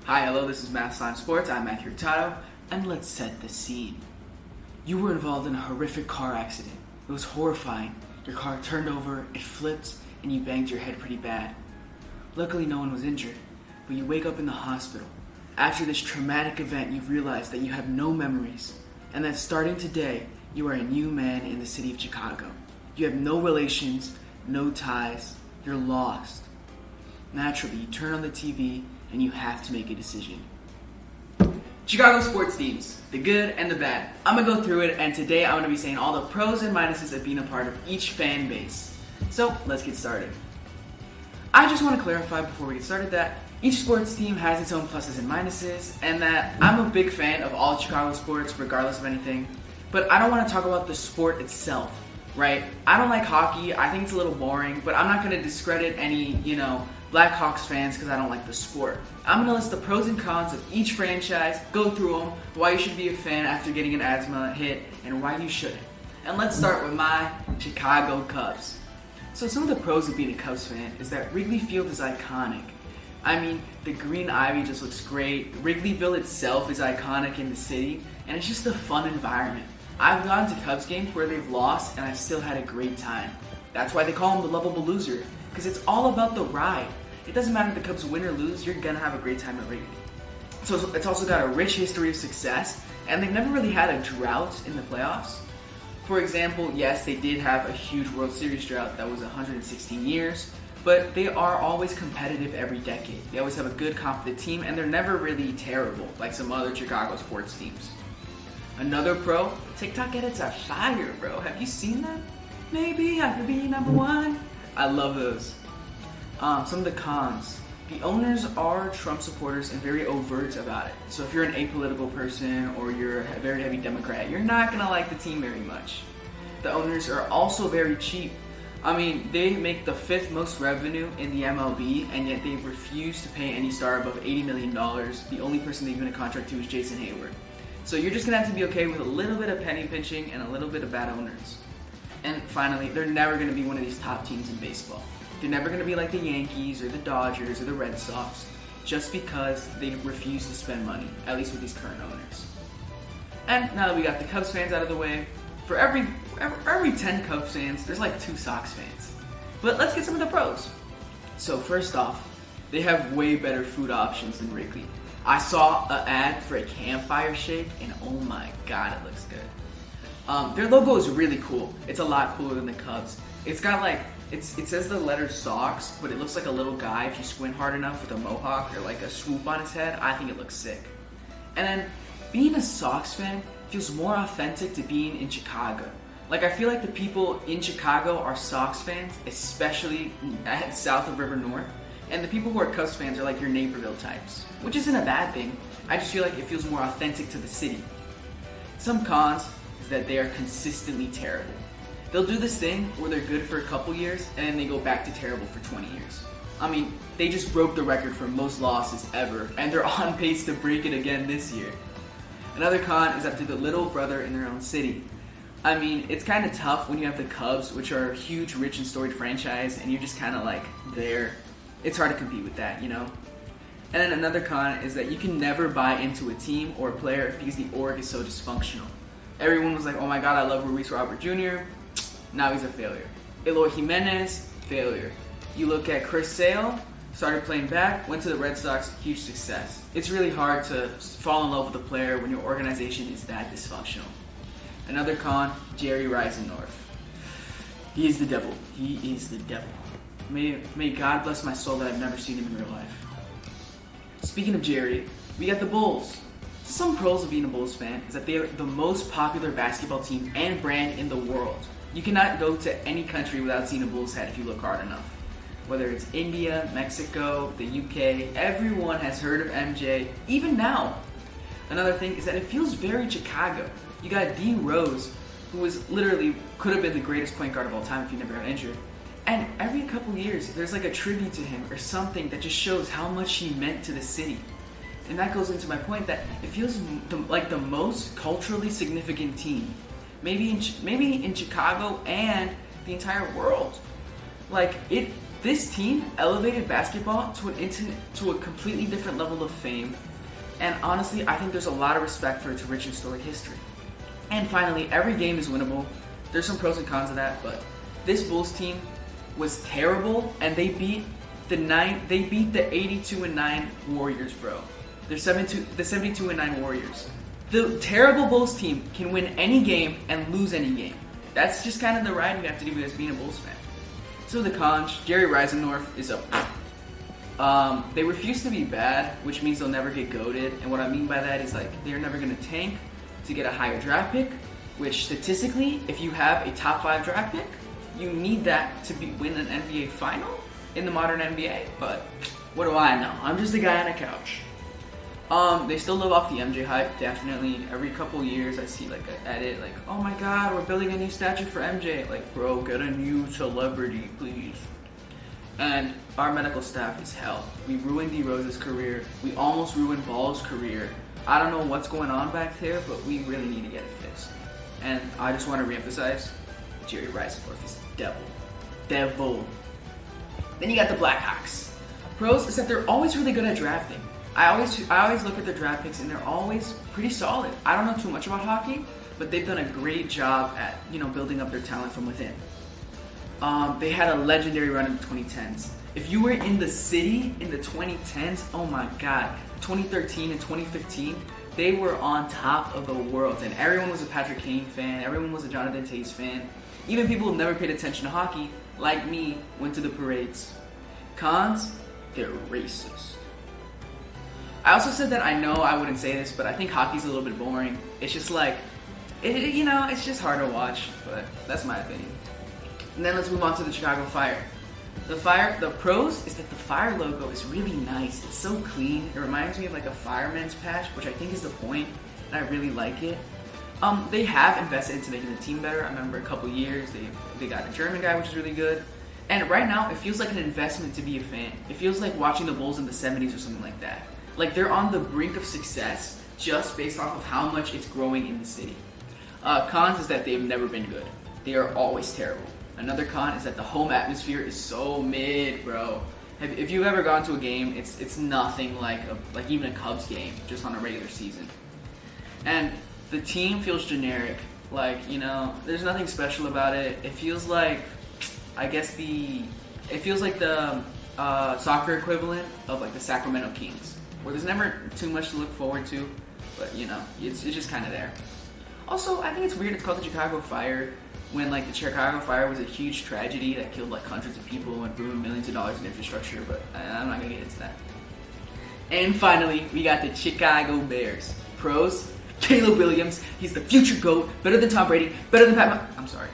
Hi, hello, this is Math Slime Sports. I'm Matthew Hurtado, and let's set the scene. You were involved in a horrific car accident. It was horrifying. Your car turned over, it flipped, and you banged your head pretty bad. Luckily, no one was injured, but you wake up in the hospital. After this traumatic event, you've realized that you have no memories, and that starting today, you are a new man in the city of Chicago. You have no relations, no ties, you're lost. Naturally, you turn on the TV, and you have to make a decision. Chicago sports teams, the good and the bad. I'm gonna go through it, and today I'm gonna be saying all the pros and minuses of being a part of each fan base. So let's get started. I just want to clarify before we get started that each sports team has its own pluses and minuses, and that I'm a big fan of all Chicago sports regardless of anything, but I don't want to talk about the sport itself, right? I don't like hockey, I think it's a little boring, but I'm not going to discredit any, Blackhawks fans because I don't like the sport. I'm going to list the pros and cons of each franchise, go through them, why you should be a fan after getting an asthma hit, and why you shouldn't. And let's start with my Chicago Cubs. So some of the pros of being a Cubs fan is that Wrigley Field is iconic. I mean, the green ivy just looks great, Wrigleyville itself is iconic in the city, and it's just a fun environment. I've gone to Cubs games where they've lost, and I've still had a great time. That's why they call him the lovable loser, because it's all about the ride. It doesn't matter if the Cubs win or lose, you're gonna have a great time at Wrigley. So it's also got a rich history of success, and they've never really had a drought in the playoffs. For example, yes, they did have a huge World Series drought that was 116 years, but they are always competitive every decade. They always have a good, competent team, and they're never really terrible like some other Chicago sports teams. Another pro, TikTok edits are fire, bro. Have you seen them? Maybe I could be number one. I love those. Some of the cons. The owners are Trump supporters and very overt about it. So if you're an apolitical person or you're a very heavy Democrat, you're not gonna like the team very much. The owners are also very cheap. I mean, they make the 5th most revenue in the MLB, and yet they've refused to pay any star above $80 million. The only person they've given a contract to is Jason Hayward. So you're just gonna have to be okay with a little bit of penny pinching and a little bit of bad owners. And finally, they're never gonna be one of these top teams in baseball. They're never going to be like the Yankees or the Dodgers or the Red Sox just because they refuse to spend money, at least with these current owners. And now that we got the Cubs fans out of the way, for every 10 Cubs fans, there's like 2 Sox fans. But let's get some of the pros. So first off, they have way better food options than Wrigley. I saw an ad for a campfire shake, and oh my god, it looks good. Their logo is really cool. It's a lot cooler than the Cubs. It's got like it says the letter Sox, but it looks like a little guy if you squint hard enough with a mohawk or like a swoop on his head. I think it looks sick. And then being a Sox fan feels more authentic to being in Chicago. Like I feel like the people in Chicago are Sox fans, especially south of River North. And the people who are Cubs fans are like your Naperville types, which isn't a bad thing. I just feel like it feels more authentic to the city. Some cons is that they are consistently terrible. They'll do this thing where they're good for a couple years and then they go back to terrible for 20 years. I mean, they just broke the record for most losses ever, and they're on pace to break it again this year. Another con is that they're the little brother in their own city. I mean, it's kind of tough when you have the Cubs, which are a huge, rich, and storied franchise, and you're just kind of like there. It's hard to compete with that, And then another con is that you can never buy into a team or a player because the org is so dysfunctional. Everyone was like, oh my god, I love Luis Robert Jr., now he's a failure. Eloy Jimenez, failure. You look at Chris Sale, started playing back, went to the Red Sox, huge success. It's really hard to fall in love with a player when your organization is that dysfunctional. Another con, Jerry Reisendorf. He is the devil. He is the devil. May God bless my soul that I've never seen him in real life. Speaking of Jerry, we got the Bulls. Some pros of being a Bulls fan is that they are the most popular basketball team and brand in the world. You cannot go to any country without seeing a Bulls hat if you look hard enough. Whether it's India, Mexico, the UK, everyone has heard of MJ, even now. Another thing is that it feels very Chicago. You got D Rose, who could have been the greatest point guard of all time if he never got injured. And every couple years, there's like a tribute to him or something that just shows how much he meant to the city. And that goes into my point that it feels like the most culturally significant team. Maybe in Chicago and the entire world. Like, This team elevated basketball to a completely different level of fame, and honestly, I think there's a lot of respect for its rich and storied history. And finally, every game is winnable. There's some pros and cons of that, but this Bulls team was terrible, and they beat the 82-9 Warriors, bro. The 72-9 Warriors. The terrible Bulls team can win any game and lose any game. That's just kind of the ride you have to do as being a Bulls fan. So the cons, Jerry Reisendorf is a... they refuse to be bad, which means they'll never get goated. And what I mean by that is like they're never going to tank to get a higher draft pick, which statistically, if you have a top 5 draft pick, you need that to win an NBA final in the modern NBA. But what do I know? I'm just a guy on a couch. They still live off the MJ hype, definitely. Every couple years I see like an edit like, oh my god, we're building a new statue for MJ. Like, bro, get a new celebrity, please. And our medical staff is hell. We ruined D Rose's career. We almost ruined Ball's career. I don't know what's going on back there, but we really need to get it fixed. And I just want to reemphasize, Jerry Reisendorf is devil. Devil. Then you got the Blackhawks. Pros is that they're always really good at drafting. I always look at their draft picks and they're always pretty solid. I don't know too much about hockey, but they've done a great job at building up their talent from within. They had a legendary run in the 2010s. If you were in the city in the 2010s, oh my god, 2013 and 2015, they were on top of the world. And everyone was a Patrick Kane fan, everyone was a Jonathan Tays fan. Even people who never paid attention to hockey, like me, went to the parades. Cons, they're racist. I also said that I know I wouldn't say this, but I think hockey's a little bit boring. It's just like, it's just hard to watch, but that's my opinion. And then let's move on to the Chicago Fire. The pros is that the Fire logo is really nice. It's so clean. It reminds me of like a fireman's patch, which I think is the point, and I really like it. They have invested into making the team better. I remember a couple years, they got a German guy, which is really good. And right now, it feels like an investment to be a fan. It feels like watching the Bulls in the 70s or something like that. Like they're on the brink of success just based off of how much it's growing in the city. Cons is that they've never been good. They are always terrible. Another con is that the home atmosphere is so mid, bro. If you've ever gone to a game, it's nothing like even a Cubs game, just on a regular season. And the team feels generic. Like, there's nothing special about it. It feels like, it feels like the soccer equivalent of like the Sacramento Kings, where there's never too much to look forward to, but it's just kind of there. Also, I think it's weird it's called the Chicago Fire when like the Chicago Fire was a huge tragedy that killed like hundreds of people and ruined millions of dollars in infrastructure, but I'm not gonna get into that. And finally, we got the Chicago Bears. Pros, Caleb Williams, he's the future GOAT, better than Tom Brady, better than I'm sorry.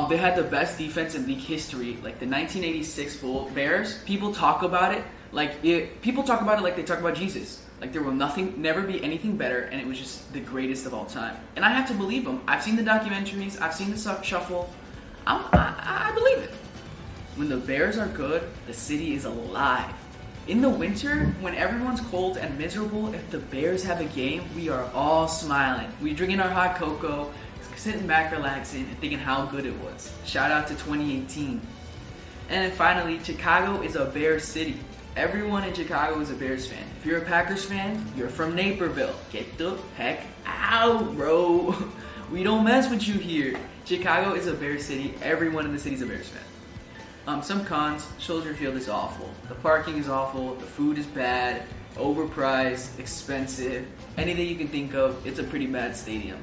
They had the best defense in league history, like the 1986 Bears. People talk about it like they talk about Jesus. Like there will never be anything better, and it was just the greatest of all time. And I have to believe them. I've seen the documentaries, I've seen the shuffle. I believe it. When the Bears are good, the city is alive. In the winter, when everyone's cold and miserable, if the Bears have a game, we are all smiling. We're drinking our hot cocoa, sitting back, relaxing, and thinking how good it was. Shout out to 2018. And then finally, Chicago is a Bears city. Everyone in Chicago is a Bears fan. If you're a Packers fan, you're from Naperville. Get the heck out, bro. We don't mess with you here. Chicago is a Bears city. Everyone in the city is a Bears fan. Some cons, Soldier Field is awful. The parking is awful. The food is bad, overpriced, expensive. Anything you can think of, it's a pretty bad stadium.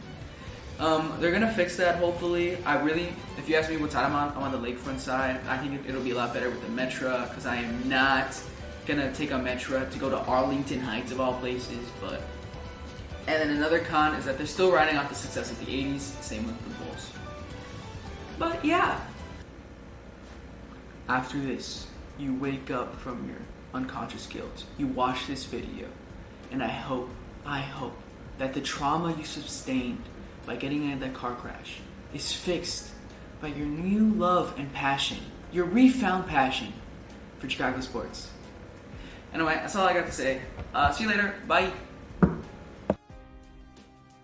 They're gonna fix that hopefully. If you ask me what side I'm on the lakefront side. I think it'll be a lot better with the Metra, because I am not gonna take a Metra to go to Arlington Heights of all places. And then another con is that they're still riding off the success of the 80s, same with the Bulls. But yeah. After this, you wake up from your unconscious guilt. You watch this video, and I hope that the trauma you sustained by getting in that car crash is fixed by your new love and passion, your refound passion for Chicago sports. Anyway, that's all I got to say. See you later. Bye.